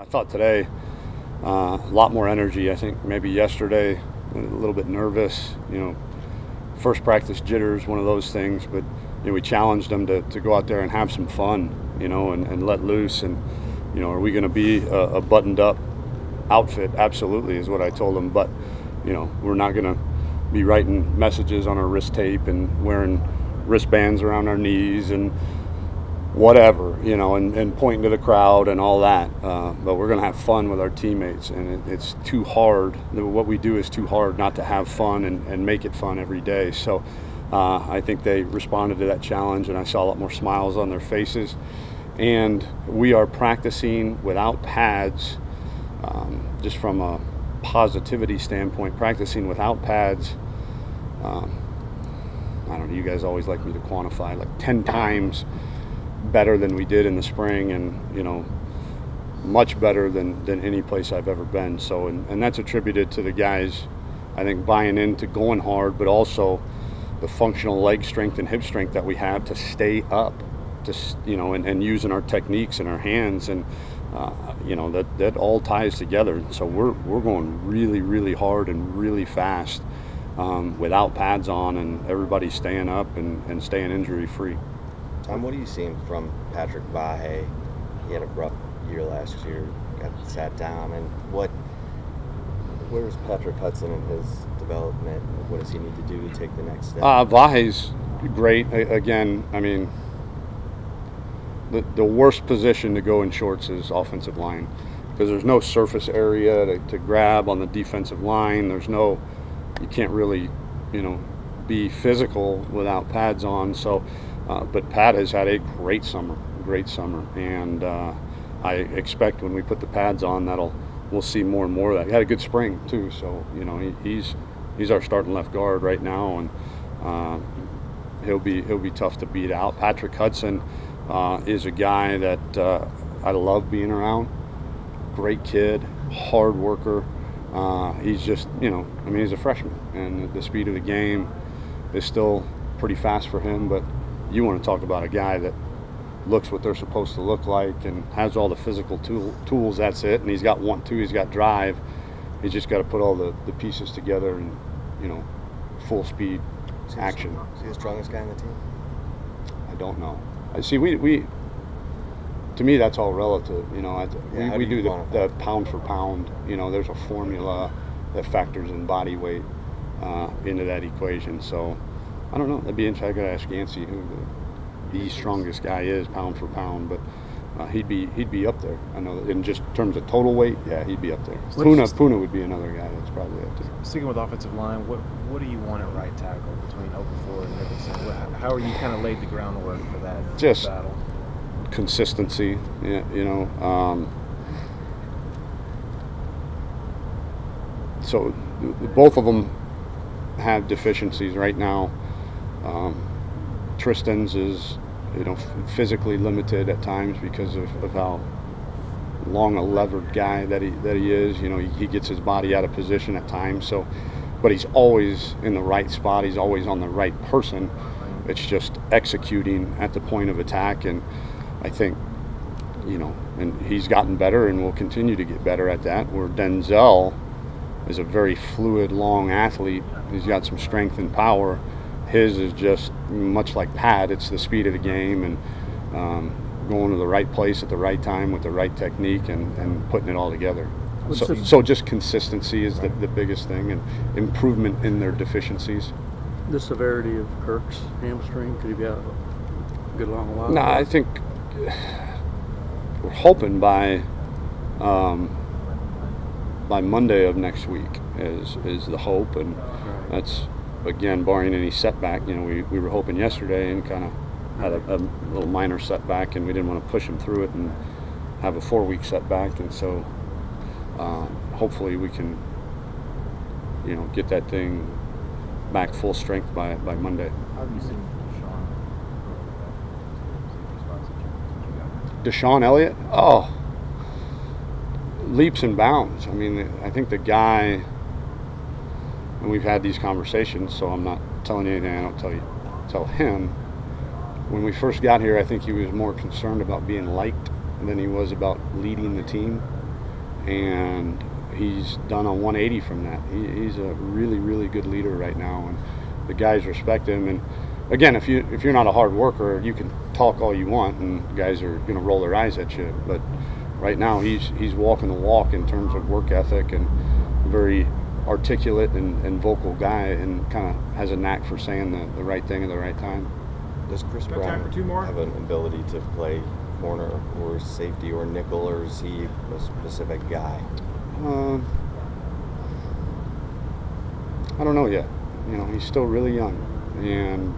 I thought today a lot more energy. I think maybe yesterday a little bit nervous. First practice jitters, one of those things. But we challenged them to go out there and have some fun, and let loose. And are we going to be a buttoned up outfit? Absolutely, is what I told them. But we're not going to be writing messages on our wrist tape and wearing wristbands around our knees and whatever, and pointing to the crowd and all that. But we're going to have fun with our teammates, and it's too hard. What we do is too hard not to have fun and make it fun every day. So I think they responded to that challenge, and I saw a lot more smiles on their faces. And we are practicing without pads, just from a positivity standpoint, practicing without pads. I don't know, you guys always like me to quantify, like 10 times better than we did in the spring, and much better than any place I've ever been. So and that's attributed to the guys, I think, buying into going hard, but also the functional leg strength and hip strength that we have to stay up, and using our techniques and our hands, and that all ties together. So we're going really, really hard and really fast without pads on, and everybody staying up and staying injury free. Tom, what are you seeing from Patrick Vahe? He had a rough year last year, got sat down. And where's Patrick Hudson in his development? What does he need to do to take the next step? Vahe's great. Again, I mean, the worst position to go in shorts is offensive line, because there's no surface area to grab on the defensive line. You can't really, be physical without pads on. So. But Pat has had a great summer, and I expect when we put the pads on, we'll see more and more of that. He had a good spring too, so he's our starting left guard right now, and he'll be tough to beat out. Patrick Hudson is a guy that I love being around. Great kid, hard worker. He's just he's a freshman, and the speed of the game is still pretty fast for him, but you want to talk about a guy that looks what they're supposed to look like and has all the physical tools. That's it. And he's got 1-2. He's got drive. He's just got to put all the pieces together and full speed action. Is he the strongest guy on the team? I don't know. I see. We to me, that's all relative. We do the pound for pound. There's a formula that factors in body weight into that equation. So I don't know. That'd be interesting. I got to ask Yancey who the strongest guy is pound for pound, but he'd be up there. I know that in just terms of total weight, yeah, he'd be up there. Puna would be another guy that's probably up there. Sticking with offensive line, what do you want at right tackle between Okafor and Nicholson? How are you kind of laid the groundwork for that just battle? Consistency, so both of them have deficiencies right now. Tristan's is physically limited at times because of how long a levered guy that he is. He gets his body out of position at times. So, but he's always in the right spot. He's always on the right person. It's just executing at the point of attack, and I think and he's gotten better and will continue to get better at that. Where Denzel is a very fluid, long athlete. He's got some strength and power. His is just much like Pat. It's the speed of the game and going to the right place at the right time with the right technique and putting it all together. So just consistency is the biggest thing, and improvement in their deficiencies. The severity of Kirk's hamstring, could he be out a good long while? No, I think we're hoping by Monday of next week is the hope, and that's, again, barring any setback. We were hoping yesterday and kind of had a little minor setback, and we didn't want to push him through it and have a 4-week setback, and so hopefully we can get that thing back full strength by Monday. How have you seen Deshaun Elliott? Oh, leaps and bounds. I mean, I think the guy, and we've had these conversations, so I'm not telling you anything I don't tell him. When we first got here, I think he was more concerned about being liked than he was about leading the team. and he's done a 180 from that. He's a really, really good leader right now, and the guys respect him. And again, if you're not a hard worker, you can talk all you want, and guys are going to roll their eyes at you. But right now, he's walking the walk in terms of work ethic, and very articulate and vocal guy, and kind of has a knack for saying the right thing at the right time. Does Chris Got time Brown for two more? have an ability to play corner or safety or nickel, or is he a specific guy? I don't know yet. You know, he's still really young, and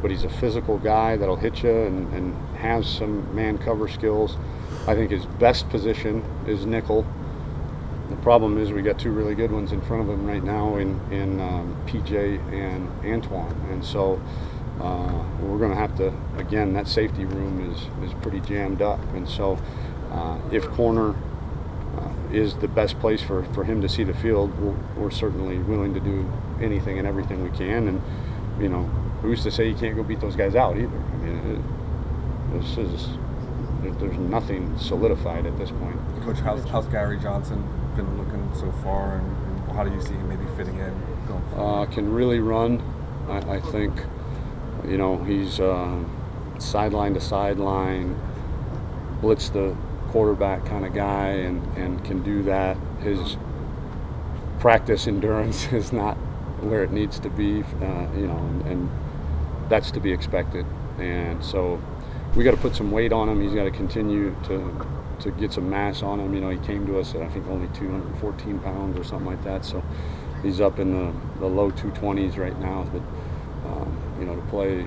but he's a physical guy that'll hit you and has some man cover skills. I think his best position is nickel. The problem is we got two really good ones in front of him right now in PJ and Antoine, and so we're going to have to, again, that safety room is pretty jammed up, and so if corner is the best place for him to see the field, we're certainly willing to do anything and everything we can. And you know, who's to say you can't go beat those guys out either? I mean, there's nothing solidified at this point. Coach, how's Gary Johnson been looking so far, and how do you see him maybe fitting in going forward? Can really run. I think, you know, he's sideline to sideline, blitz the quarterback kind of guy, and can do that. His practice endurance is not where it needs to be, you know, and that's to be expected. And so we got to put some weight on him. He's got to continue to get some mass on him. You know, he came to us at I think only 214 pounds or something like that. So he's up in the low 220s right now. But you know, to play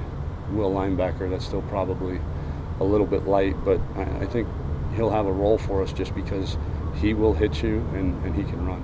will linebacker, that's still probably a little bit light. But I think he'll have a role for us just because he will hit you and he can run.